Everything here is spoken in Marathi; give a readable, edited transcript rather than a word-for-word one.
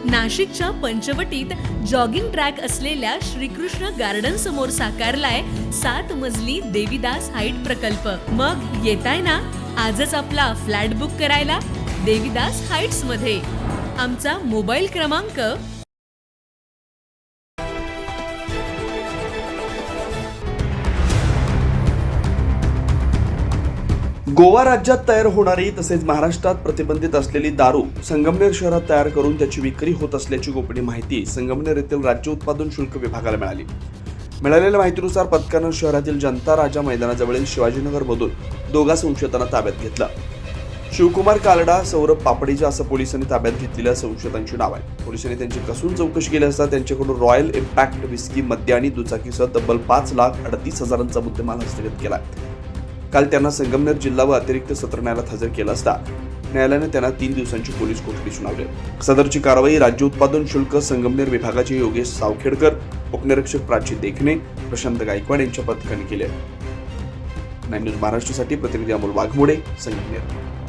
नाशिकच्या पंचवटीत जॉगिंग ट्रॅक असलेल्या श्रीकृष्ण गार्डन समोर साकारलाय 7 मजली देवीदास हाईट प्रकल्प। मग येताय ना आजच आपला फ्लॅट बुक करायला देवीदास हाईट्स मध्ये। आमचा मोबाईल क्रमांक गोवा राज्यात तयार होणारी तसेच महाराष्ट्रात प्रतिबंधित असलेली दारू संगमनेर शहरात तयार करून त्याची विक्री होत असल्याची गोपनीय माहिती संगमनेर येथील राज्य उत्पादन शुल्क विभागाला मिळाली। मिळालेल्या माहितीनुसार पथकानं शहरातील जनता राजा मैदानाजवळील शिवाजीनगर मधून 2 संशयितांना ताब्यात घेतलं। शिवकुमार कालडा, सौरभ पापडीजा असं पोलिसांनी ताब्यात घेतलेल्या संशयितांची नाव आहे। पोलिसांनी त्यांची कसून चौकशी केली असता त्यांच्याकडून रॉयल इम्पॅक्ट विस्की, मद्य आणि दुचाकीसह तब्बल 5,38,000चा मुद्देमाल हस्तगत केला। काल त्यांना संगमनेर जिल्हा व अतिरिक्त सत्र न्यायालयात हजर केलं असता न्यायालयाने त्यांना 3 दिवसांची पोलीस कोठडी सुनावली। सदरची कारवाई राज्य उत्पादन शुल्क संगमनेर विभागाचे योगेश सावखेडकर, उपनिरीक्षक प्राची देखणे, प्रशांत गायकवाड यांच्या पथकाने केली आहे। 9 न्यूज महाराष्ट्रासाठी प्रतिनिधी अमोल वाघमोडे, संगमनेर।